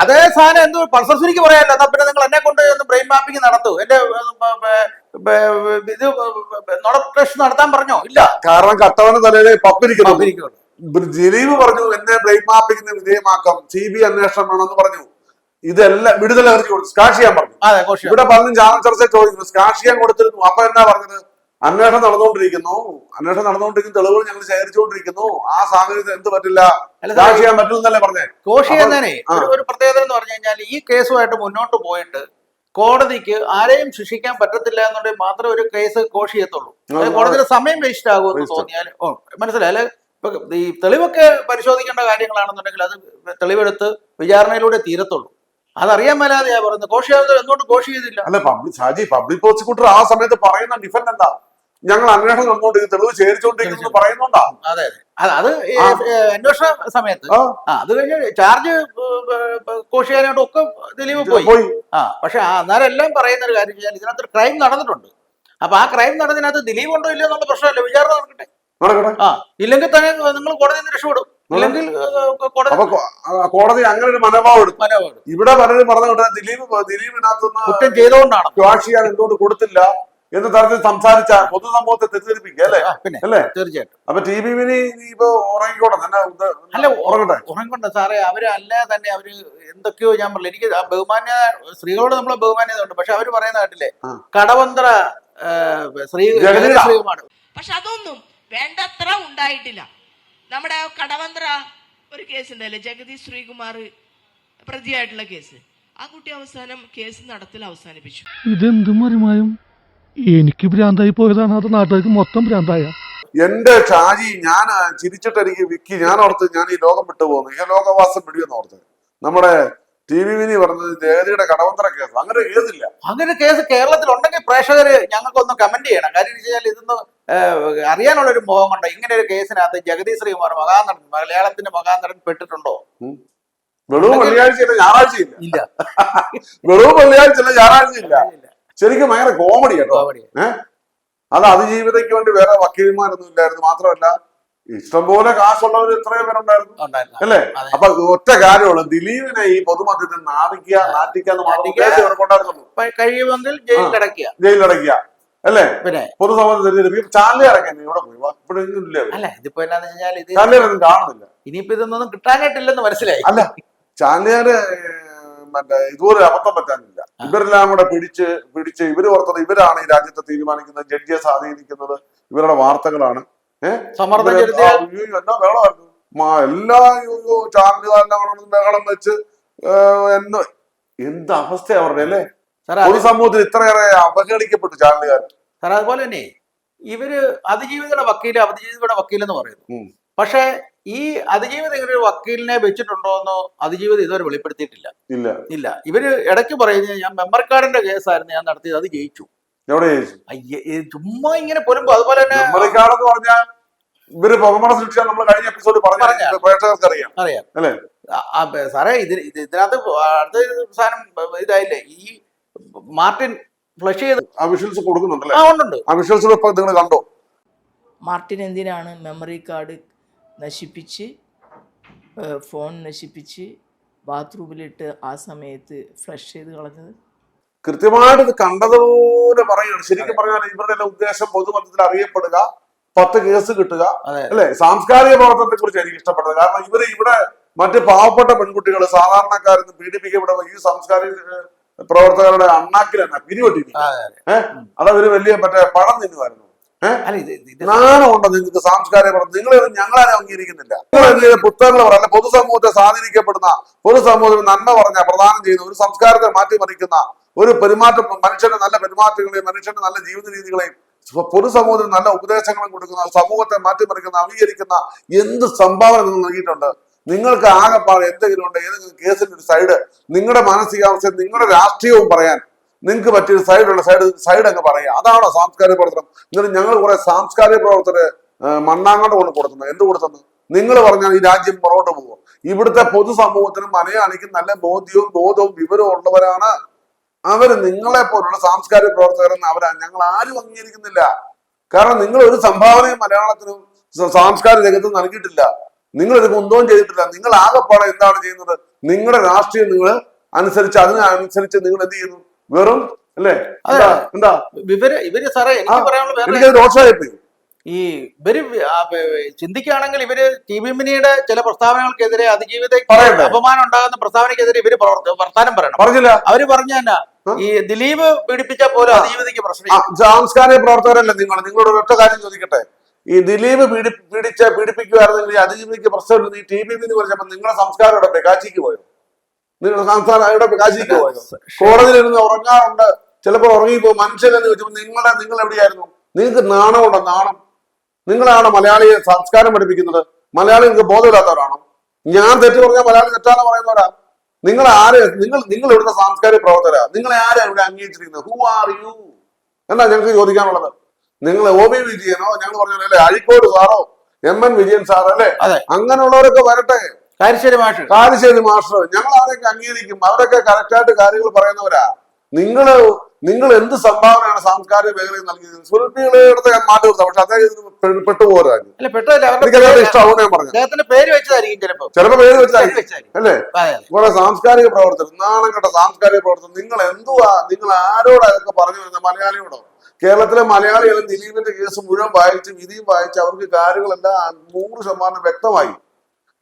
അതേ സാധനം എന്തോ പൾസർസുരിക്ക് പറയാമല്ലോ. എന്നാ പിന്നെ നിങ്ങൾ എന്നെ കൊണ്ട് ബ്രെയിൻ മാപ്പിംഗ് നടത്തൂ, എന്റെ ഇത് നുണ ടെസ്റ്റ് നടത്താൻ പറഞ്ഞോ? ഇല്ല. കാരണം കട്ടവന്റെ തലയിലെ പപ്പിരിക്കുന്നു. ദിലീപ് പറഞ്ഞു എന്നെ ബ്രെയിൻ മാപ്പിങ്ങിന് വിധേയമാക്കാം, CBI അന്വേഷണം വേണമെന്ന് പറഞ്ഞു. ഇതെല്ലാം വിടുതൽ ഇറക്കി കൊടുത്തു, സ്കാഷ് ചെയ്യാൻ പറഞ്ഞു. ഇവിടെ പലരും ചാനൽ ചർച്ച ചോദിക്കുന്നു, സ്കാഷ് ചെയ്യാൻ കൊടുത്തിരുന്നു. അപ്പൊ എന്നാ പറഞ്ഞത്? അന്വേഷണം നടന്നുകൊണ്ടിരിക്കുന്നു, തെളിവുകൾ ഞങ്ങൾ ശേഖരിച്ചുകൊണ്ടിരിക്കുന്നു. ആ സാഹചര്യത്തിൽ എന്ത് പറ്റില്ല, സ്കാഷ് ചെയ്യാൻ പറ്റില്ലെന്നല്ലേ പറഞ്ഞേ? കോഷ് ചെയ്യുന്നതിനെ ഒരു പ്രത്യേകത എന്ന് പറഞ്ഞു കഴിഞ്ഞാൽ, ഈ കേസുമായിട്ട് മുന്നോട്ട് പോയിട്ട് കോടതിക്ക് ആരെയും ശിക്ഷിക്കാൻ പറ്റത്തില്ല എന്നുണ്ടെങ്കിൽ മാത്രമേ ഒരു കേസ് കോഷ് ചെയ്യത്തുള്ളൂ. കോടതിയുടെ സമയം വേസ്റ്റ് ആകുമെന്ന് തോന്നിയാൽ മനസ്സിലായാലും ഈ തെളിവൊക്കെ പരിശോധിക്കേണ്ട കാര്യങ്ങളാണെന്നുണ്ടെങ്കിൽ അത് തെളിവെടുത്ത് വിചാരണയിലൂടെ തീരത്തുള്ളൂ. അതറിയാൻ മേലാതെയാ പറയുന്നത്. കോഷ് ചെയ്യാതെ എന്തുകൊണ്ട് കോഷ് ചെയ്തില്ല? അല്ല, പബ്ലിക് പ്രോസിക്യൂട്ടർ ആ സമയത്ത് പറയുന്ന ഡിഫൻഡ് എന്താ? ഞങ്ങൾ അന്വേഷണം നടന്നുകൊണ്ടിരിക്കും, തെളിവ് ശേഖരിച്ചുകൊണ്ടിരിക്കുന്നു പറയുന്നുണ്ടോ? അതെ, അത് അന്വേഷണ സമയത്ത്. അത് കഴിഞ്ഞ് ചാർജ് കോഷ് ചെയ്യാനായിട്ട് ഒക്കെ ദിലീപ് പോയി. പക്ഷെ അന്നേരം എല്ലാം പറയുന്ന ഒരു കാര്യം ചെയ്യാൻ ഇതിനകത്ത് ക്രൈം നടന്നിട്ടുണ്ട്. അപ്പൊ ആ ക്രൈം നടന്നതിനകത്ത് ദിലീപ് ഉണ്ടോ ഇല്ലയോ എന്നുള്ള പ്രശ്നമല്ല, വിചാരണ നടക്കട്ടെ. ഇല്ലെങ്കിൽ തന്നെ നിങ്ങൾ കോടതിയിൽ നിന്ന് രക്ഷപ്പെടും. ഇല്ലെങ്കിൽ കോടതി അങ്ങനെ ഒരു മനോഭാവം എടുക്കും. ഇവിടെ പലരും പറഞ്ഞു ദിലീപിനകത്തുനിന്ന് കുറ്റം ചെയ്തുകൊണ്ടാണ് സ്ക്വാഷ് ചെയ്യാൻ എന്തുകൊണ്ട് കൊടുത്തില്ല എന്ന തരത്തിൽ സംസാരിച്ച പൊതുസമൂഹത്തെ തെറ്റിദ്ധരിപ്പിക്കുക, അല്ലേ? അല്ലേ? തീർച്ചയായിട്ടും. അപ്പൊ TV മിനി ഇപ്പൊ ഉറങ്ങിക്കോട്ടെ തന്നെ. അല്ല, ഉറങ്ങണ്ട സാറേ. അവര് അല്ല തന്നെ അവര് എന്തൊക്കെയോ ഞാൻ പറഞ്ഞു. എനിക്ക് ബഹുമാന്യ സ്ത്രീകളോട് നമ്മളെ ബഹുമാന്യതയുണ്ട്. പക്ഷെ അവര് പറയുന്ന കേട്ടില്ലേ, കടവന്ത്ര ശ്രീകുമാർ. പക്ഷെ അതൊന്നും വേണ്ടത്ര ഉണ്ടായിട്ടില്ല. നമ്മുടെ കടവന്ത്ര ഒരു കേസ് ഉണ്ടല്ലേ, ജഗദീഷ് ശ്രീകുമാർ പ്രതിയായിട്ടുള്ള കേസ്, ആ കുട്ടി അവസാനം കേസ് നടത്തൽ അവസാനിപ്പിച്ചു. ഇതെന്തും മറിമായും എനിക്ക് ഭ്രാന്തായി പോയതാണ്, അത് നാട്ടുകാർക്ക് മൊത്തം ഭ്രാന്തായ. എന്റെ ഷാജി, ഞാൻ ചിരിച്ചിട്ട് എനിക്ക് വിക്കി, ഞാൻ ഓർത്ത് ഞാൻ ഈ ലോകം വിട്ടു പോകുന്നു, ഈ ലോകവാസം പിടിയെന്ന് ഓർത്ത്. നമ്മുടെ TV വിനി പറഞ്ഞത് ജഗതിയുടെ കടവന്തര കേസ്, അങ്ങനെ കേസില്ല. അങ്ങനെ കേസ് കേരളത്തിൽ ഉണ്ടെങ്കിൽ പ്രേക്ഷകര് ഞങ്ങൾക്കൊന്ന് കമന്റ് ചെയ്യണം. കാര്യം എന്ന് വെച്ചാൽ ഇതൊന്ന് അറിയാനുള്ള ഒരു മോഹം കൊണ്ട് ഇങ്ങനെ ഒരു കേസിനകത്ത് ജഗദീഷ് ശ്രീകുമാർ മഹാനടൻ, മലയാളത്തിന്റെ മഹാനടൻ പെട്ടിട്ടുണ്ടോ? വെറും വെള്ളിയാഴ്ചയില്ല, ഞായറാഴ്ചയില്ല. ഇല്ല. വെറും വെള്ളിയാഴ്ചയില്ല, ഞായറാഴ്ചയില്ല. ശരിക്കും ഭയങ്കര കോമഡി കേട്ടോ. അത് അതിജീവിതയ്ക്ക് വേണ്ടി വേറെ വക്കീൽമാരൊന്നും ഇല്ലായിരുന്നു. മാത്രമല്ല ഇഷ്ടംപോലെ കാശുള്ളവർ എത്രയോ പേരുണ്ടായിരുന്നു അല്ലേ? അപ്പൊ ഒറ്റ കാര്യമുള്ളൂ, ദിലീപിനെ ഈ പൊതുമധ്യത്തിൽ നാട്ടിക്കാന്ന് കഴിയുമെങ്കിൽ ജയിലിലടക്കുക അല്ലേ? പിന്നെ പൊതുസമൂഹത്തിൽ ചാനലേ അടക്കാൻ ഇവിടെ പോയി ഇവിടെ ഇല്ല. അല്ല, ഇതിപ്പോ എന്താന്ന് വെച്ചാൽ ചാനലുകാരൊന്നും കാണുന്നില്ല. ഇനിയിപ്പോ ഇതൊന്നും കിട്ടാനായിട്ടില്ലെന്ന് മനസ്സിലായി. അല്ല, ചാനലുകാര് മറ്റേ ഇതുപോലെ അബദ്ധം പറ്റാനില്ല. ഇവരെല്ലാം കൂടെ പിടിച്ച് ഇവര് ഓർത്തത് ഇവരാണ് ഈ രാജ്യത്തെ തീരുമാനിക്കുന്നത്, ജഡ്ജിയെ സ്വാധീനിക്കുന്നത് ഇവരുടെ വാർത്തകളാണ്. എന്നാ വേണമായിരുന്നു എല്ലാ ചാനലുകാരെല്ലാം ബഹളം വെച്ച് എന്ത് അവസ്ഥ അവരുടെ അല്ലേ? ഒരു സമൂഹത്തിൽ ഇത്രയേറെ അവഹേളിക്കപ്പെട്ടു ചാനലുകാർ. സാർ അതുപോലെ തന്നെ ഇവര് അതിജീവിതയുടെ വക്കീൽ എന്ന് പറയുന്നു. പക്ഷെ ഈ അതിജീവിത ഇങ്ങനെ ഒരു വക്കീലിനെ വെച്ചിട്ടുണ്ടോ എന്ന് അതിജീവിത ഇതുവരെ വെളിപ്പെടുത്തിയിട്ടില്ല. ഇല്ല. ഇവര് ഇടയ്ക്ക് പറയുന്നത് ഞാൻ മെമ്മറി കാർഡിന്റെ കേസായിരുന്നു ഞാൻ നടത്തിയത്, അത് ജയിച്ചു. ചുമ്മാ ഇങ്ങനെ പോരുമ്പോ അതുപോലെ തന്നെ മെമ്മറി കാർഡ് എന്ന് പറഞ്ഞാൽ ഇവര് ബഹുമാന ശിക്ഷ നമ്മൾ കഴിഞ്ഞ എപ്പിസോഡ് പ്രേക്ഷകർക്ക് അറിയാം അല്ലേ സാറേ? ഇതിനകത്ത് അടുത്ത സാധനം ഇതായില്ലേ, ഈ മാർട്ടിൻ ഫ്ലഷ് ചെയ്ത് ആ വിഷ്വൽസ് കൊടുക്കുന്നുണ്ടല്ലേ? ഉണ്ട്. ആ വിഷ്വൽസ് നിങ്ങൾ കണ്ടോ? മാർട്ടിൻ എന്തിനാണ് മെമ്മറി കാർഡ് നശിപ്പിച്ച് ഫോൺ നശിപ്പിച്ച് ബാത്റൂമിലിട്ട് ആ സമയത്ത് ഫ്ലഷ് ചെയ്ത് കളഞ്ഞത്? കൃത്യമായിട്ട് ഇത് കണ്ടതുപോലെ പറയുകയാണ്. ശരിക്കും പറഞ്ഞാൽ ഇവരുടെ ഉദ്ദേശം പൊതുമധ്യത്തിൽ അറിയപ്പെടുക, 10 കേസ് കിട്ടുക അല്ലെ? സാംസ്കാരിക പ്രവർത്തനത്തെ കുറിച്ച് എനിക്ക് ഇഷ്ടപ്പെട്ടത്. കാരണം ഇവിടെ മറ്റ് പാവപ്പെട്ട പെൺകുട്ടികൾ സാധാരണക്കാരെന്ന് പീഡിപ്പിക്കപ്പെടുമ്പോൾ ഈ സാംസ്കാരിക പ്രവർത്തകരുടെ അണ്ണാക്കിൽ തന്നെ പിരിവെട്ടിരിക്കും. അതവര് വലിയ മറ്റേ പണം തിന്നുമായിരുന്നു. നാണം ഉണ്ടോ നിങ്ങൾക്ക് സാംസ്കാരിക പ്രവർത്തനം? നിങ്ങൾ ഞങ്ങളാരും അംഗീകരിക്കുന്നില്ല. നിങ്ങൾ പുസ്തകങ്ങൾ പറയല്ല, പൊതുസമൂഹത്തെ സ്വാധീനിക്കപ്പെടുന്ന, പൊതുസമൂഹത്തിന് നന്മ പറഞ്ഞ പ്രദാനം ചെയ്യുന്ന, ഒരു സംസ്കാരത്തെ മാറ്റിമറിക്കുന്ന ഒരു പെരുമാറ്റം, മനുഷ്യന്റെ നല്ല പെരുമാറ്റങ്ങളെയും മനുഷ്യന്റെ നല്ല ജീവിത രീതികളെയും പൊതുസമൂഹത്തിന് നല്ല ഉപദേശങ്ങളും കൊടുക്കുന്ന, സമൂഹത്തെ മാറ്റിമറിക്കുന്ന, അംഗീകരിക്കുന്ന എന്ത് സംഭാവന നിങ്ങൾ നൽകിയിട്ടുണ്ട്? നിങ്ങൾക്ക് ആകെപ്പാട് എന്തെങ്കിലും ഉണ്ട്, ഏതെങ്കിലും കേസിന്റെ ഒരു സൈഡ്, നിങ്ങളുടെ മാനസികാവസ്ഥ, നിങ്ങളുടെ രാഷ്ട്രീയവും പറയാൻ നിങ്ങൾക്ക് പറ്റിയൊരു സൈഡ് അങ്ങ് പറയുക. അതാണോ സാംസ്കാരിക പ്രവർത്തനം? എന്നിട്ട് ഞങ്ങൾ കുറെ സാംസ്കാരിക പ്രവർത്തകര് മണ്ണാങ്കോട്ട് കൊണ്ട് കൊടുക്കുന്നത്. എന്ത് കൊടുത്തെന്ന് നിങ്ങൾ പറഞ്ഞാൽ ഈ രാജ്യം പുറകോട്ട് പോകും. ഇവിടുത്തെ പൊതുസമൂഹത്തിനും മലയാളിക്കും നല്ല ബോധവും വിവരവും ഉള്ളവരാണ് അവര്. നിങ്ങളെ പോലുള്ള സാംസ്കാരിക പ്രവർത്തകരെന്ന് ഞങ്ങൾ ആരും അംഗീകരിക്കുന്നില്ല. കാരണം നിങ്ങൾ ഒരു സംഭാവനയും മലയാളത്തിനും സാംസ്കാരിക രംഗത്തും നൽകിയിട്ടില്ല. നിങ്ങൾ ഇത് ഒന്നും ചെയ്തിട്ടില്ല. നിങ്ങൾ ആകെപ്പാടെ എന്താണ് ചെയ്യുന്നത്? നിങ്ങളുടെ രാഷ്ട്രീയം നിങ്ങൾ അനുസരിച്ച് അതിനനുസരിച്ച് നിങ്ങൾ എന്ത് ചെയ്യുന്നു? വെറും അല്ലേ എന്താ ഇവര് സാറേ എനിക്ക് പറയാനുള്ള എനിക്കത് ദോഷമായിപ്പോയി. ഈ ഇവര് ചിന്തിക്കുകയാണെങ്കിൽ ഇവര് ടിബിമിനിയുടെ ചില പ്രസ്താവനകൾക്കെതിരെ അതിജീവിത അപമാനം ഉണ്ടാകുന്ന പ്രസ്താവനക്കെതിരെ ഇവര് വർത്താനം പറയണം. പറഞ്ഞില്ല. അവര് പറഞ്ഞ തന്നെ ഈ ദിലീപ് പീഡിപ്പിച്ച പോലെ അതിജീവിതയ്ക്ക് പ്രശ്നം. സാംസ്കാരിക പ്രവർത്തകരല്ലേ നിങ്ങളോട് ഒറ്റ കാര്യം ചോദിക്കട്ടെ. ഈ ദിലീപ് പീഡിപ്പിക്കുവായിരുന്നെങ്കിൽ അതിജീവിതയ്ക്ക് പ്രശ്നമില്ല. ഈ ടിബിമിനി പറഞ്ഞപ്പോ നിങ്ങളുടെ സംസ്കാരം ഇവിടെ കാശിക്ക് പോയോ? നിങ്ങളുടെ സംസ്ഥാനം ഇവിടെ കാശിക്ക് പോയോ? കോടതിയിൽ ഇരുന്ന് ഉറങ്ങാറുണ്ട്, ചിലപ്പോൾ ഉറങ്ങിപ്പോ മനുഷ്യരെന്ന് ചോദിച്ചപ്പോ നിങ്ങൾ എവിടെയായിരുന്നു? നിങ്ങൾക്ക് നാണമുണ്ടോ? നാണം. നിങ്ങളാണ് മലയാളിയെ സംസ്കാരം പഠിപ്പിക്കുന്നത്. മലയാളി നിങ്ങൾക്ക് ബോധമില്ലാത്തവരാണോ? ഞാൻ തെറ്റ് പറഞ്ഞാൽ മലയാളി തെറ്റാന്ന് പറയുന്നവരാ. നിങ്ങൾ ഇവിടുത്തെ സാംസ്കാരിക പ്രവർത്തകരാ. നിങ്ങളെ ആരാ ഇവിടെ അംഗീകരിച്ചിരിക്കുന്നത്? ഹു ആർ യു എന്നാ ഞങ്ങൾക്ക് ചോദിക്കാനുള്ളത്. നിങ്ങൾ OB വിജയനോ, ഞങ്ങൾ പറഞ്ഞല്ലേ അഴിക്കോട് സാറോ, MN വിജയൻ സാർ അല്ലേ, അങ്ങനെയുള്ളവരൊക്കെ വരട്ടെ. കാരശ്ശേരി മാസ്റ്റർ, ഞങ്ങൾ അവരൊക്കെ അംഗീകരിക്കും. അവരൊക്കെ കറക്റ്റായിട്ട് കാര്യങ്ങൾ പറയുന്നവരാ. നിങ്ങൾ എന്ത് സംഭാവനയാണ് സാംസ്കാരിക മേഖലയിൽ നൽകിയത്? സുൽഫികളെടുത്ത് ഞാൻ മാറ്റി കൊടുത്ത, പക്ഷെ അദ്ദേഹം പെട്ടുപോരായിരുന്നു. ഇഷ്ടമാവുന്ന ഞാൻ പറഞ്ഞു. ചിലപ്പോ പേര് വെച്ചായിരിക്കും അല്ലേ? കുറെ സാംസ്കാരിക പ്രവർത്തനം, നാണംകെട്ട സാംസ്കാരിക പ്രവർത്തനം. നിങ്ങൾ എന്തുവാ, നിങ്ങൾ ആരോടാ ഇതൊക്കെ പറഞ്ഞു വരുന്നത്? മലയാളിയോടോ? കേരളത്തിലെ മലയാളികളും ദിലീപിന്റെ കേസ് മുഴുവൻ വായിച്ച് വിധിയും വായിച്ച് അവർക്ക് കാര്യങ്ങളെല്ലാം 100% വ്യക്തമായി.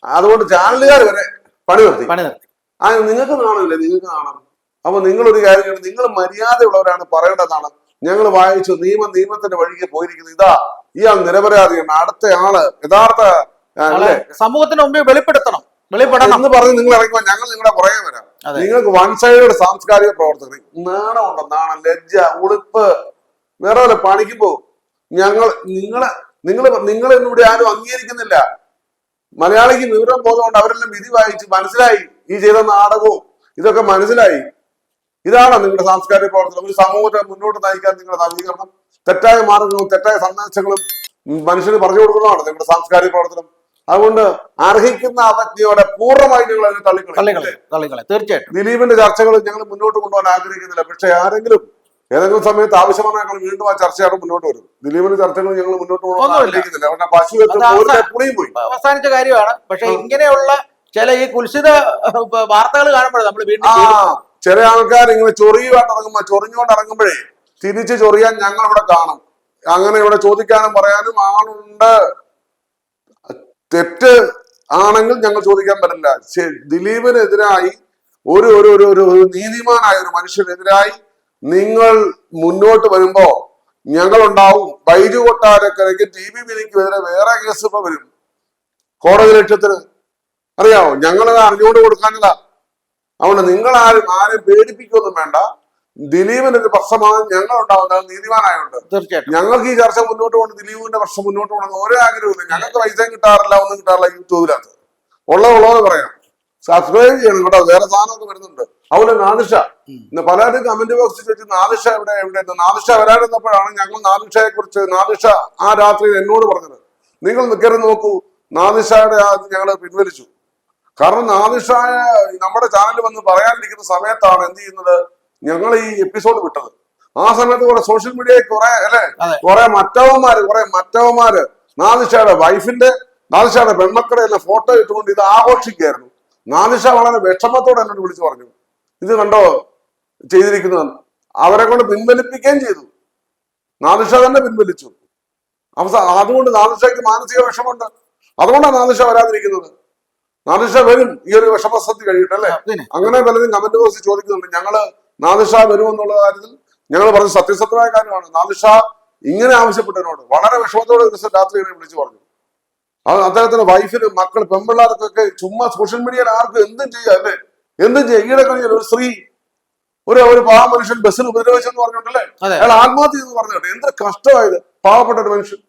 അതുകൊണ്ട് ചാനലുകാർ വരെ പണി നിർത്തി. നിങ്ങൾക്ക് നാണമില്ലേ? നിങ്ങൾക്ക് നാണം. അപ്പൊ നിങ്ങളൊരു കാര്യം, നിങ്ങൾ മര്യാദയുള്ളവരാണ്, പറയേണ്ടതാണ്. ഞങ്ങൾ വായിച്ചു, നിയമത്തിന്റെ വഴിക്ക് പോയിരിക്കുന്നത് ഇതാ, ഇയാൾ നിരപരാധിയാണ്, അടുത്ത ആള് യഥാർത്ഥ അല്ലേ സമൂഹത്തിന് മുമ്പിൽ വെളിപ്പെടണം എന്ന് പറഞ്ഞ് നിങ്ങൾ ഇറങ്ങുമ്പോൾ ഞങ്ങൾ നിങ്ങളുടെ പുറകെ വരാം. നിങ്ങൾക്ക് വൺ സൈഡ് സാംസ്കാരിക പ്രവർത്തകർ നാണമുണ്ടോ? നാണം, ലജ്ജ, ഉളുപ്പ്, വേറെ വല്ല പണിക്ക് പോകും. നിങ്ങൾ എന്നിവിടെ ആരും അംഗീകരിക്കുന്നില്ല. മലയാളിക്ക് വിവരം പോകുന്നതുകൊണ്ട് അവരെല്ലാം വിധി വായിച്ച് മനസ്സിലായി, ഈ ചെയ്ത നാടകവും ഇതൊക്കെ മനസ്സിലായി. ഇതാണ് നിങ്ങളുടെ സാംസ്കാരിക പ്രവർത്തനം. ഒരു സമൂഹത്തെ മുന്നോട്ട് നയിക്കാൻ നിങ്ങളുടെ നവീകരണം, തെറ്റായ മാർഗങ്ങളും തെറ്റായ സന്ദേശങ്ങളും മനുഷ്യന് പറഞ്ഞു കൊടുക്കുന്നതാണ് നിങ്ങളുടെ സാംസ്കാരിക പ്രവർത്തനം. അതുകൊണ്ട് അർഹിക്കുന്ന അവജ്ഞയോടെ പൂർണ്ണമായി നിങ്ങൾ അതിനെ തള്ളിക്കളെ. തീർച്ചയായിട്ടും ദിലീപിന്റെ ചർച്ചകൾ ഞങ്ങൾ മുന്നോട്ട് കൊണ്ടുപോകാൻ ആഗ്രഹിക്കുന്നില്ല. പക്ഷെ ഏതെങ്കിലും സമയത്ത് ആവശ്യമാണ് ഞങ്ങൾ വീണ്ടും ആ ചർച്ചയാണ് മുന്നോട്ട് വരും. ദിലീപിന്റെ ചർച്ചകൾ ഞങ്ങൾ മുന്നോട്ട് കൊണ്ടുപോകാൻ ആഗ്രഹിക്കുന്നില്ല. പക്ഷെ പശു പുളിയും പോയി അവസാനിച്ച കാര്യമാണ്. പക്ഷെ ഇങ്ങനെയുള്ള ചില ഈ കുൽസിത വാർത്തകൾ കാണുമ്പോഴേ നമ്മൾ വീണ്ടും ചില ആൾക്കാർ ഇങ്ങനെ ചൊറിയുമായിട്ട് ഇറങ്ങുമ്പോ ചൊറിഞ്ഞുകൊണ്ട് ഇറങ്ങുമ്പോഴേ തിരിച്ച് ചൊറിയാൻ ഞങ്ങൾ ഇവിടെ കാണും. അങ്ങനെ ഇവിടെ ചോദിക്കാനും പറയാനും ആളുണ്ട്. തെറ്റ് ആണെങ്കിൽ ഞങ്ങൾ ചോദിക്കാൻ പറ്റില്ല. ദിലീപിനെതിരായി ഒരു നീതിമാനായ ഒരു മനുഷ്യനെതിരായി നിങ്ങൾ മുന്നോട്ട് വരുമ്പോ ഞങ്ങളുണ്ടാവും. ബൈജു കൊട്ടാരക്കരയ്ക്ക് TV വിനിക്കെതിരെ വേറെ കേസ് ഇപ്പൊ വരും കോടതി ലക്ഷ്യത്തിന്. അറിയാമോ? ഞങ്ങളത് അറിഞ്ഞുകൊണ്ട് കൊടുക്കാനതാ. അതുകൊണ്ട് നിങ്ങൾ ആരെയും പേടിപ്പിക്കൊന്നും വേണ്ട. ദിലീപിന്റെ ഒരു പ്രശ്നമാണ് ഞങ്ങളുണ്ടാവുന്നത് നീതിമാനായുണ്ട്. തീർച്ചയായിട്ടും ഞങ്ങൾക്ക് ഈ ചർച്ച മുന്നോട്ട് കൊണ്ട് ദിലീപിന്റെ പ്രശ്നം മുന്നോട്ട് കൊണ്ടുവന്ന ഓരോ ആഗ്രഹമില്ല. ഞങ്ങൾക്ക് പൈസയും കിട്ടാറില്ല, ഒന്നും കിട്ടാറില്ല യൂട്യൂബിനകത്ത്. ഉള്ളത് പറയാം. സബ്സ്ക്രൈബ് ചെയ്യണം കേട്ടോ. വേറെ സാധനമൊക്കെ വരുന്നുണ്ട്. അതുപോലെ നാദിഷ, ഇന്ന് പലരും കമന്റ് ബോക്സിൽ ചോദിച്ചു നാദിഷ എവിടെ. നാദിഷ വരാതിരുന്നപ്പോഴാണ് ഞങ്ങൾ നാദിഷയെ കുറിച്ച് നാദിഷ ആ രാത്രി എന്നോട് പറഞ്ഞത്. നിങ്ങൾ മിക്കരും നോക്കൂ, നാദിഷയുടെ ഞങ്ങൾ പിൻവലിച്ചു. കാരണം നാദിഷായ നമ്മുടെ ചാനൽ വന്ന് പറയാനിരിക്കുന്ന സമയത്താണ് എന്ത് ചെയ്യുന്നത്, ഞങ്ങൾ ഈ എപ്പിസോഡ് വിട്ടത്. ആ സമയത്ത് കുറെ സോഷ്യൽ മീഡിയയിൽ കുറെ മറ്റവന്മാര് നാദിഷയുടെ നാദിഷയുടെ പെൺമക്കളുടെ എല്ലാം ഫോട്ടോ ഇട്ടുകൊണ്ട് ഇത് ആഘോഷിക്കുകയായിരുന്നു. നാദിഷ വളരെ വിഷമത്തോടെ എന്നോട് വിളിച്ചു പറഞ്ഞു, ഇത് കണ്ടോ ചെയ്തിരിക്കുന്നതെന്ന്. അവരെ കൊണ്ട് പിൻവലിപ്പിക്കുകയും ചെയ്തു. നാദിഷ തന്നെ പിൻവലിച്ചു. അതുകൊണ്ട് നാദിഷയ്ക്ക് മാനസിക വിഷമമുണ്ട്. അതുകൊണ്ടാണ് നാദിഷ വരാതിരിക്കുന്നത്. നാദിഷ വരും ഈ ഒരു വിഷമസ്ഥിതി കഴിയട്ടല്ലേ. അങ്ങനെ പലരും കമന്റ് ബോക്സിൽ ചോദിക്കുന്നുണ്ട്. ഞങ്ങള് നാദിഷ വരുമെന്നുള്ള കാര്യത്തിൽ ഞങ്ങൾ പറഞ്ഞ സത്യസത്യമായ കാര്യമാണ്. നാദിഷ ഇങ്ങനെ ആവശ്യപ്പെട്ടതിനോട് വളരെ വിഷമത്തോടെ ദിവസം രാത്രി വിളിച്ചു പറഞ്ഞു. അദ്ദേഹത്തിന്റെ വൈഫിന്, മക്കൾ, പെൺപിള്ളേർക്കൊക്കെ ചുമ്മാ സോഷ്യൽ മീഡിയയിൽ ആർക്കും എന്തും ചെയ്യാം അല്ലേ, എന്തും ചെയ്യാം. ഈയിടെ കഴിഞ്ഞാൽ ഒരു സ്ത്രീ ഒരു പാവ മനുഷ്യൻ ബസ്സിൽ ഉപദ്രവിച്ചെന്ന് പറഞ്ഞോണ്ടല്ലേ അയാൾ ആത്മഹത്യ എന്ന് പറഞ്ഞോട്ടെ. എന്ത് കഷ്ടമായത്. പാവപ്പെട്ട ഒരു മനുഷ്യൻ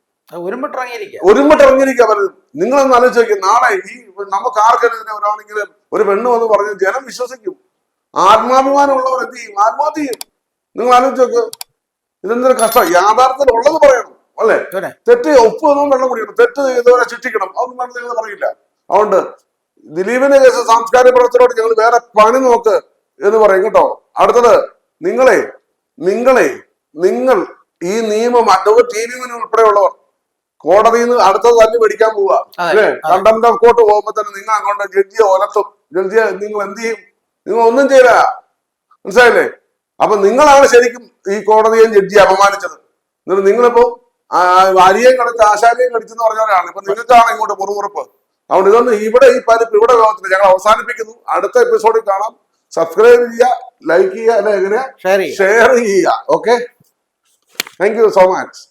ഒരുമിട്ടിറങ്ങിയിരിക്കുക പലരും. നിങ്ങളൊന്ന് ആലോചിച്ച് നോക്കിയാൽ നാളെ ഈ നമുക്ക് ആർക്കെതിരെ ഒരാളെങ്കിലും ഒരു പെണ്ണ് വന്ന് പറഞ്ഞ് ജനം വിശ്വസിക്കും. ആത്മാഭിമാനമുള്ളവർ എന്ത് ചെയ്യും? ആത്മഹത്യ ചെയ്യും. നിങ്ങൾ ആലോചിച്ച് നോക്ക്. ഇതെന്തൊരു കഷ്ടം. യാഥാർത്ഥ്യത്തിൽ ഉള്ളത് പറയണം അല്ലേ. തെറ്റ് ഉപ്പ് ഒന്നും വെള്ളം കുടിക്കണം, തെറ്റ് ഇതുവരെ ശിക്ഷിക്കണം, അതൊന്നും വേണം നിങ്ങൾ പറയില്ല. അതുകൊണ്ട് ദിലീപിന്റെ കേസ് സാംസ്കാരിക പ്രവർത്തനോട് ഞങ്ങൾ വേറെ പണി നോക്ക് എന്ന് പറയും കേട്ടോ. അടുത്തത് നിങ്ങൾ ഈ നിയമം അഡ്വക്കേറ്റ് TV വിന് ഉൾപ്പെടെയുള്ളവർ കോടതിയിൽ നിന്ന് അടുത്തത് തല്ലി പഠിക്കാൻ പോവുക അല്ലേ. കണ്ടംപ്റ്റ് ഓഫ് കോർട്ട് പോകുമ്പോ തന്നെ നിങ്ങൾ അങ്ങോട്ട് ജഡ്ജിയെ ഒലത്തും. ജഡ്ജിയെ നിങ്ങൾ എന്ത് ചെയ്യും? നിങ്ങൾ ഒന്നും ചെയ്യില്ല. മനസ്സിലായില്ലേ? അപ്പൊ നിങ്ങളാണ് ശരിക്കും ഈ കോടതിയെ ജഡ്ജിയെ അപമാനിച്ചത്. എന്നിട്ട് നിങ്ങളിപ്പോ അരിയേം കടിച്ച് ആശാരിയും കടിച്ചെന്ന് പറഞ്ഞവരാണ്. ഇപ്പൊ നിങ്ങൾക്കാണ് ഇങ്ങോട്ട് മുറുമുറുപ്പ്. അതുകൊണ്ട് ഇതൊന്നും ഇവിടെ ഈ പരിപ്പ് ഇവിടെ ലോകത്തിൽ ഞങ്ങൾ അവസാനിപ്പിക്കുന്നു. അടുത്ത എപ്പിസോഡിൽ കാണാം. സബ്സ്ക്രൈബ് ചെയ്യുക, ലൈക്ക് ചെയ്യുക, അല്ലെ എങ്ങനെ ഷെയർ ചെയ്യുക. Okay, thank you so much.